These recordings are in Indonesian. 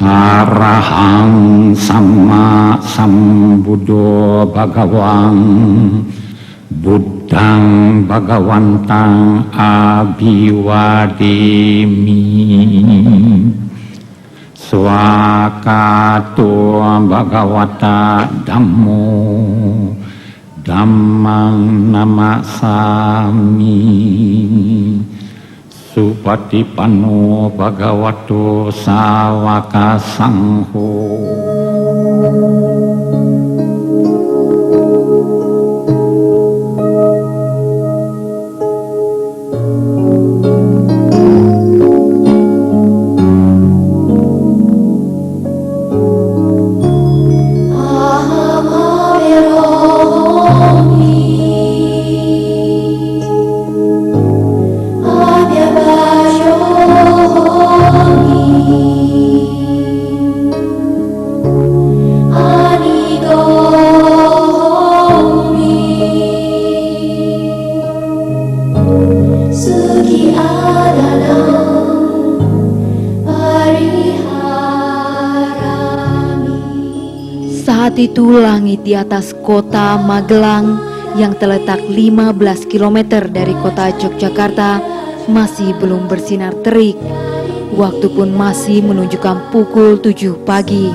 Arahang Sama Sambuddho Bhagawang Buddhang Bhagawantang Abhiwademi Swakato Bhagavata Dhammo Dhammang Namasami Supatipanno Bhagavato Sawaka Sangho. Saat itu langit di atas kota Magelang yang terletak 15 km dari kota Yogyakarta masih belum bersinar terik. Waktu pun masih menunjukkan pukul 7 pagi.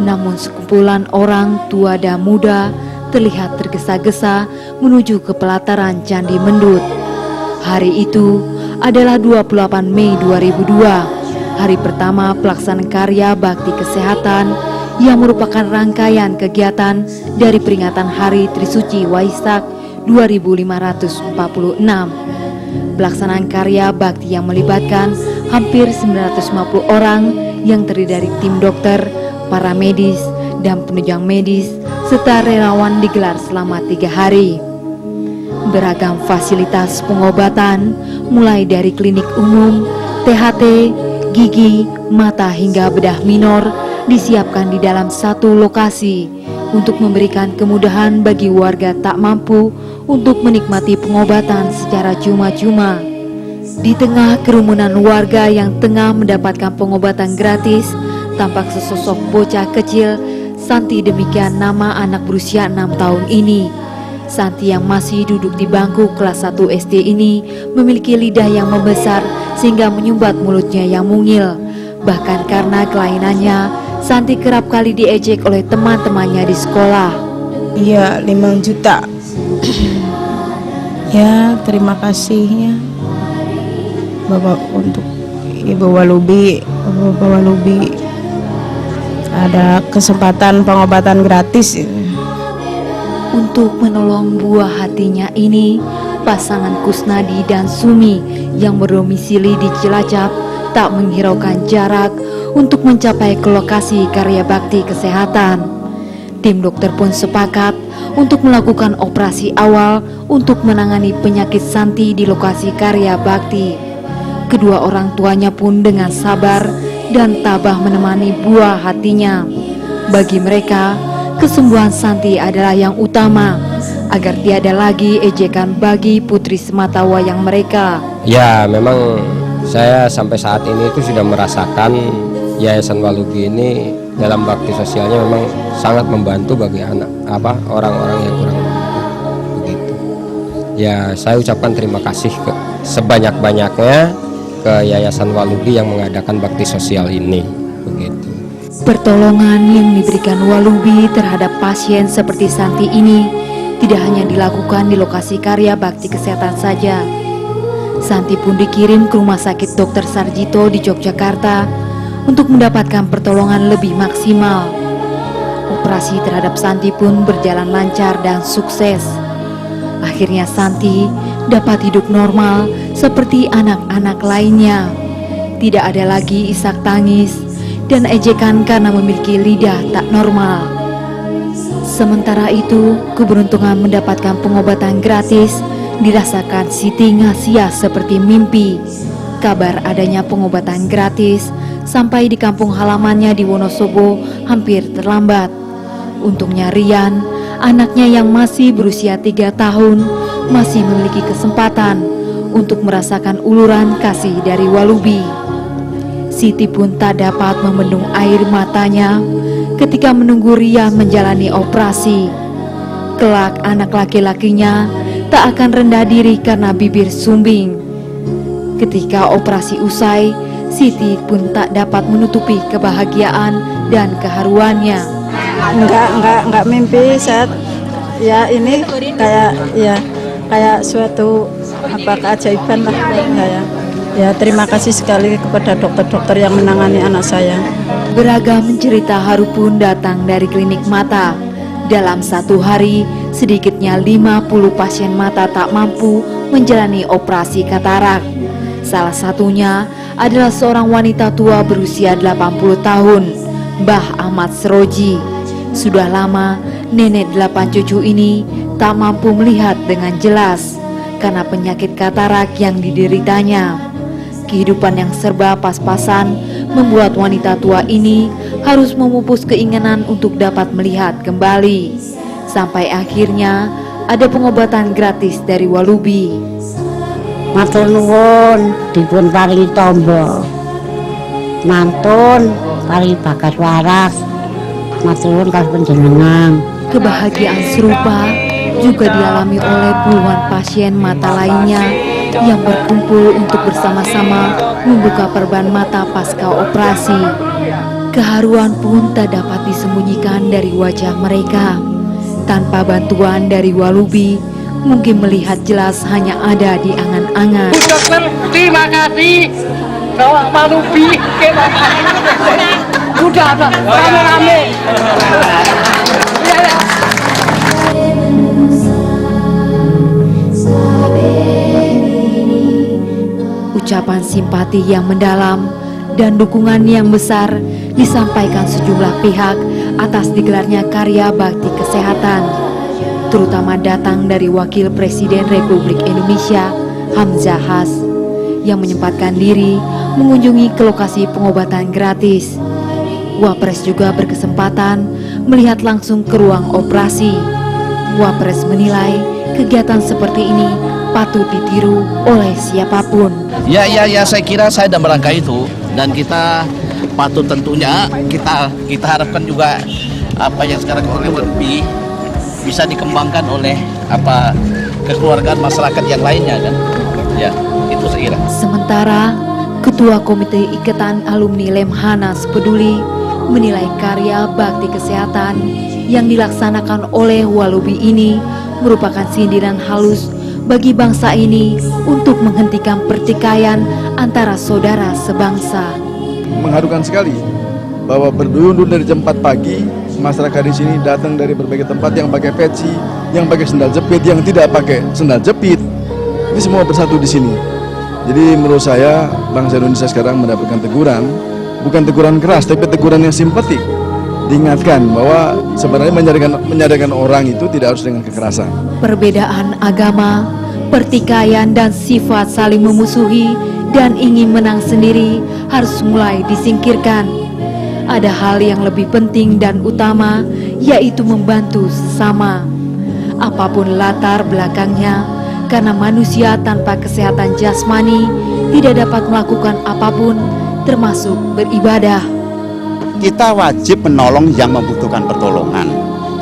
Namun sekumpulan orang tua dan muda terlihat tergesa-gesa menuju ke pelataran Candi Mendut. Hari itu adalah 28 Mei 2002, hari pertama pelaksanaan karya bakti kesehatan yang merupakan rangkaian kegiatan dari peringatan Hari Trisuci Waisak 2546. Pelaksanaan karya bakti yang melibatkan hampir 950 orang yang terdiri dari tim dokter, para medis, dan penunjang medis, serta relawan digelar selama 3 hari. Beragam fasilitas pengobatan, mulai dari klinik umum, THT, gigi, mata hingga bedah minor, disiapkan di dalam satu lokasi untuk memberikan kemudahan bagi warga tak mampu untuk menikmati pengobatan secara cuma-cuma. Di tengah kerumunan warga yang tengah mendapatkan pengobatan gratis, tampak sesosok bocah kecil. Santi, demikian nama anak berusia 6 tahun ini. Santi yang masih duduk di bangku kelas 1 SD ini memiliki lidah yang membesar sehingga menyumbat mulutnya yang mungil. Bahkan karena kelainannya, Santi kerap kali diejek oleh teman-temannya di sekolah. Iya, 5 juta. Ya, terima kasihnya Bapak untuk Ibu Walubi, Bapak Walubi. Ada kesempatan pengobatan gratis. Untuk menolong buah hatinya ini, pasangan Kusnadi dan Sumi yang berdomisili di Cilacap tak menghiraukan jarak untuk mencapai ke lokasi karya bakti kesehatan. Tim dokter pun sepakat untuk melakukan operasi awal untuk menangani penyakit Santi di lokasi karya bakti. Kedua orang tuanya pun dengan sabar dan tabah menemani buah hatinya. Bagi mereka, kesembuhan Santi adalah yang utama, agar tiada lagi ejekan bagi putri sematawayang mereka. Ya, memang saya sampai saat ini itu sudah merasakan Yayasan Walubi ini dalam bakti sosialnya memang sangat membantu bagi orang-orang yang kurang mampu, begitu. Ya, saya ucapkan terima kasih sebanyak-banyaknya ke Yayasan Walubi yang mengadakan bakti sosial ini, begitu. Pertolongan yang diberikan Walubi terhadap pasien seperti Santi ini tidak hanya dilakukan di lokasi karya bakti kesehatan saja. Santi pun dikirim ke Rumah Sakit Dr. Sarjito di Yogyakarta untuk mendapatkan pertolongan lebih maksimal. Operasi terhadap Santi pun berjalan lancar dan sukses. Akhirnya Santi dapat hidup normal seperti anak-anak lainnya. Tidak ada lagi isak tangis dan ejekan karena memiliki lidah tak normal. Sementara itu, keberuntungan mendapatkan pengobatan gratis dirasakan Siti Ngasia seperti mimpi. Kabar adanya pengobatan gratis sampai di kampung halamannya di Wonosobo hampir terlambat. Untungnya Rian, anaknya yang masih berusia 3 tahun, masih memiliki kesempatan untuk merasakan uluran kasih dari Walubi. Siti pun tak dapat membendung air matanya ketika menunggu Ria menjalani operasi. Kelak anak laki-lakinya tak akan rendah diri karena bibir sumbing. Ketika operasi usai, Siti pun tak dapat menutupi kebahagiaan dan keharuannya. Enggak mimpi saat ya ini kayak suatu keajaiban lah saya. Ya terima kasih sekali kepada dokter-dokter yang menangani anak saya. Beragam cerita haru pun datang dari klinik mata. Dalam satu hari, sedikitnya 50 pasien mata tak mampu menjalani operasi katarak. Salah satunya adalah seorang wanita tua berusia 80 tahun, Mbah Ahmad Seroji. Sudah lama, nenek 8 cucu ini tak mampu melihat dengan jelas karena penyakit katarak yang dideritanya. Kehidupan yang serba pas-pasan membuat wanita tua ini harus memupus keinginan untuk dapat melihat kembali. Sampai akhirnya ada pengobatan gratis dari Walubi. Matur nuwun dipun paringi tombo. Mantun paringi bagas waras. Matur nuwun kaliyan panjenengan. Kebahagiaan serupa juga dialami oleh puluhan pasien mata lainnya yang berkumpul untuk bersama-sama membuka perban mata pasca operasi. Keharuan pun tak dapat disembunyikan dari wajah mereka. Tanpa bantuan dari Walubi, mungkin melihat jelas hanya ada di angan-angan. Dokter, terima kasih. Bawa Walubi, terima kasih. Udah, rame-rame. Ucapan simpati yang mendalam dan dukungan yang besar disampaikan sejumlah pihak atas digelarnya karya bakti kesehatan, terutama datang dari Wakil Presiden Republik Indonesia Hamzah Has yang menyempatkan diri mengunjungi ke lokasi pengobatan gratis. Wapres juga berkesempatan melihat langsung ke ruang operasi. Wapres menilai kegiatan seperti ini patut ditiru oleh siapapun. Ya, saya kira saya dalam rangka itu, dan kita patut tentunya kita harapkan juga apa yang sekarang oleh Walubi bisa dikembangkan oleh kekeluargaan masyarakat yang lainnya kan. Ya, itu saya kira. Sementara Ketua Komite Ikatan Alumni Lemhanas Peduli menilai karya bakti kesehatan yang dilaksanakan oleh Walubi ini merupakan sindiran halus bagi bangsa ini untuk menghentikan pertikaian antara saudara sebangsa. Mengharukan sekali bahwa berduyun-duyun dari jam 4 pagi masyarakat di sini datang dari berbagai tempat, yang pakai peci, yang pakai sendal jepit, yang tidak pakai sendal jepit. Ini semua bersatu di sini. Jadi menurut saya bangsa Indonesia sekarang mendapatkan teguran, bukan teguran keras tapi teguran yang simpatik. Diingatkan bahwa sebenarnya menyadarkan orang itu tidak harus dengan kekerasan. Perbedaan agama, pertikaian dan sifat saling memusuhi dan ingin menang sendiri harus mulai disingkirkan. Ada hal yang lebih penting dan utama, yaitu membantu sesama. Apapun latar belakangnya, karena manusia tanpa kesehatan jasmani tidak dapat melakukan apapun, termasuk beribadah. Kita wajib menolong yang membutuhkan pertolongan.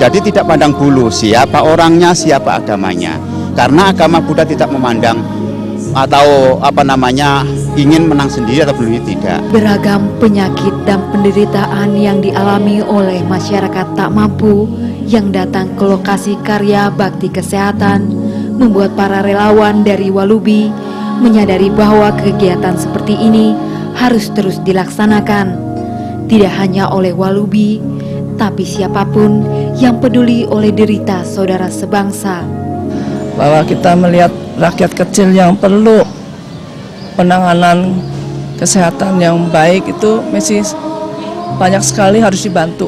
Jadi tidak pandang bulu siapa orangnya, siapa agamanya. Karena agama Buddha tidak memandang atau ingin menang sendiri atau belum, tidak. Beragam penyakit dan penderitaan yang dialami oleh masyarakat tak mampu yang datang ke lokasi karya bakti kesehatan membuat para relawan dari Walubi menyadari bahwa kegiatan seperti ini harus terus dilaksanakan. Tidak hanya oleh Walubi, tapi siapapun yang peduli oleh derita saudara sebangsa. Bahwa kita melihat rakyat kecil yang perlu penanganan kesehatan yang baik itu masih banyak sekali harus dibantu.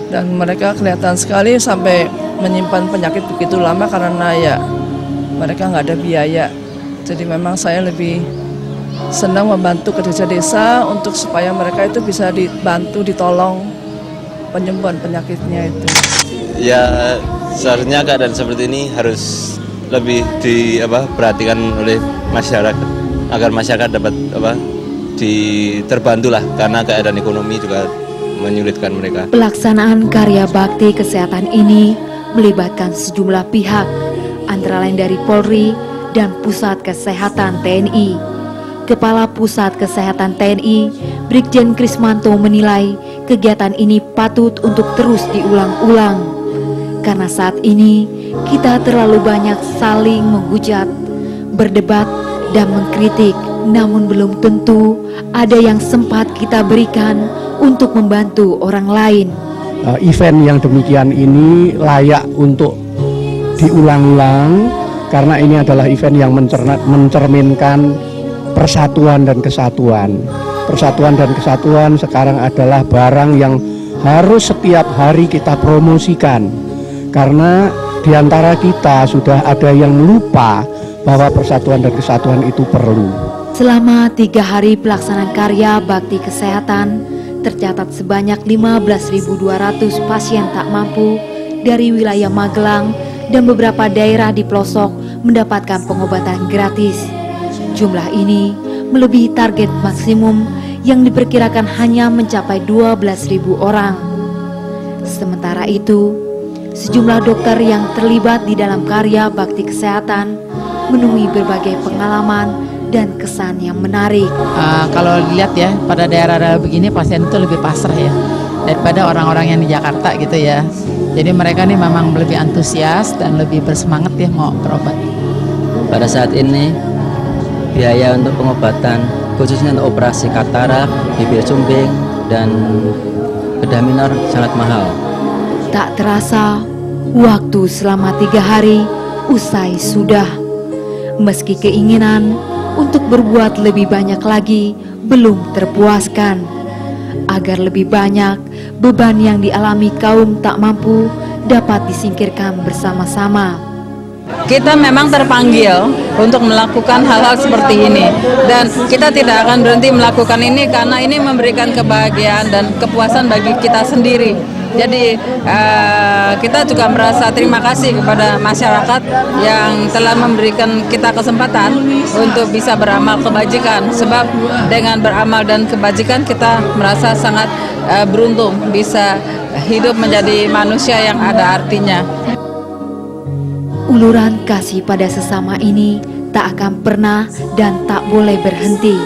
Dan mereka kelihatan sekali sampai menyimpan penyakit begitu lama karena ya mereka nggak ada biaya. Jadi memang saya lebih senang membantu ke desa-desa untuk supaya mereka itu bisa dibantu, ditolong penyembuhan penyakitnya itu. Ya seharusnya keadaan seperti ini harus lebih diperhatikan oleh masyarakat agar masyarakat dapat terbantu lah karena keadaan ekonomi juga menyulitkan mereka. Pelaksanaan karya bakti kesehatan ini melibatkan sejumlah pihak, antara lain dari Polri dan Pusat Kesehatan TNI. Kepala Pusat Kesehatan TNI, Brigjen Krismanto menilai kegiatan ini patut untuk terus diulang-ulang. Karena saat ini kita terlalu banyak saling menghujat, berdebat, dan mengkritik, namun belum tentu ada yang sempat kita berikan untuk membantu orang lain. Event yang demikian ini layak untuk diulang-ulang karena ini adalah event yang mencerminkan persatuan dan kesatuan. Persatuan dan kesatuan sekarang adalah barang yang harus setiap hari kita promosikan karena diantara kita sudah ada yang lupa bahwa persatuan dan kesatuan itu perlu. Selama 3 hari pelaksanaan karya bakti kesehatan, tercatat sebanyak 15.200 pasien tak mampu dari wilayah Magelang dan beberapa daerah di pelosok mendapatkan pengobatan gratis. Jumlah ini melebihi target maksimum yang diperkirakan hanya mencapai 12.000 orang. Sementara itu, sejumlah dokter yang terlibat di dalam karya bakti kesehatan menemui berbagai pengalaman dan kesan yang menarik. Kalau dilihat ya, pada daerah-daerah begini pasien itu lebih pasrah ya daripada orang-orang yang di Jakarta gitu ya. Jadi mereka nih memang lebih antusias dan lebih bersemangat ya mau berobat. Pada saat ini biaya untuk pengobatan khususnya untuk operasi katarak, bibir sumbing, dan bedah minor sangat mahal. Tak terasa, waktu selama 3 hari usai sudah. Meski keinginan untuk berbuat lebih banyak lagi belum terpuaskan. Agar lebih banyak beban yang dialami kaum tak mampu dapat disingkirkan bersama-sama. Kita memang terpanggil untuk melakukan hal-hal seperti ini dan kita tidak akan berhenti melakukan ini karena ini memberikan kebahagiaan dan kepuasan bagi kita sendiri. Jadi kita juga merasa terima kasih kepada masyarakat yang telah memberikan kita kesempatan untuk bisa beramal kebajikan. Sebab dengan beramal dan kebajikan kita merasa sangat beruntung bisa hidup menjadi manusia yang ada artinya. Uluran kasih pada sesama ini tak akan pernah dan tak boleh berhenti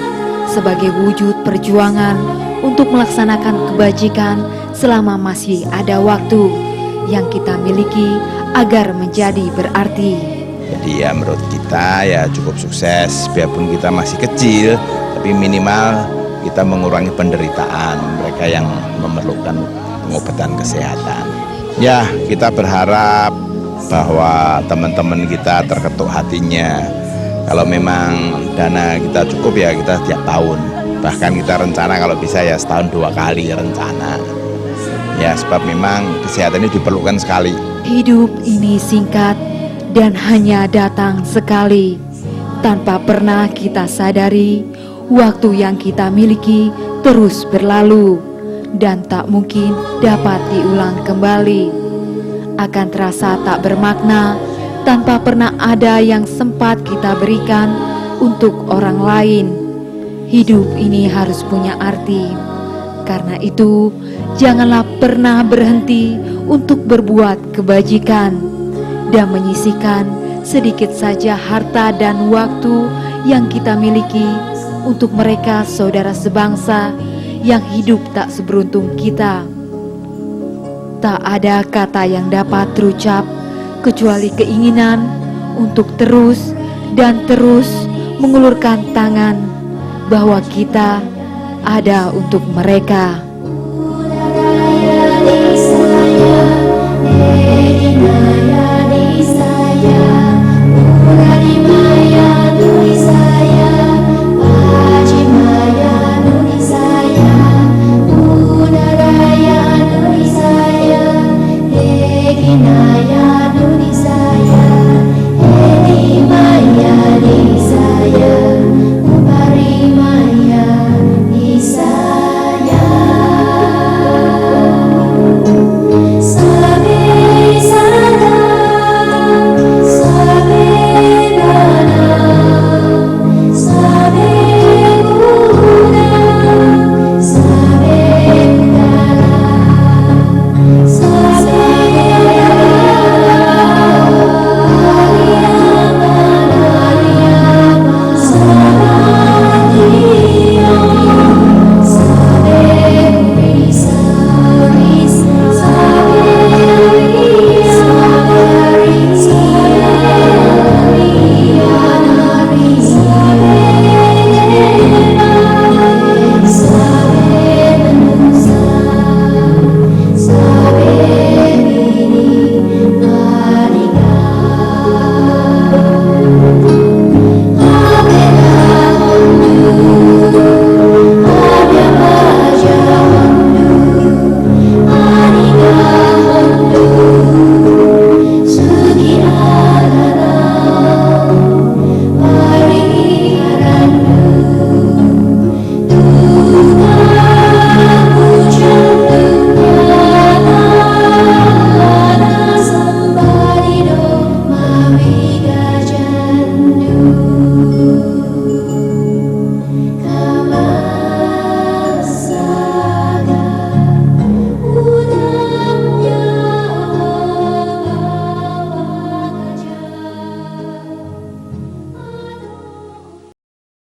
sebagai wujud perjuangan untuk melaksanakan kebajikan selama masih ada waktu yang kita miliki agar menjadi berarti. Jadi ya menurut kita ya cukup sukses biarpun kita masih kecil, tapi minimal kita mengurangi penderitaan mereka yang memerlukan pengobatan kesehatan. Ya kita berharap bahwa teman-teman kita terketuk hatinya. Kalau memang dana kita cukup ya kita tiap tahun. Bahkan kita rencana kalau bisa ya setahun 2 kali rencana. Ya sebab memang kesehatan ini diperlukan sekali. Hidup ini singkat dan hanya datang sekali. Tanpa pernah kita sadari, waktu yang kita miliki terus berlalu dan tak mungkin dapat diulang kembali. Akan terasa tak bermakna tanpa pernah ada yang sempat kita berikan untuk orang lain. Hidup ini harus punya arti. Karena itu, janganlah pernah berhenti untuk berbuat kebajikan dan menyisihkan sedikit saja harta dan waktu yang kita miliki untuk mereka saudara sebangsa yang hidup tak seberuntung kita. Tak ada kata yang dapat terucap kecuali keinginan untuk terus dan terus mengulurkan tangan bahwa kita ada untuk mereka.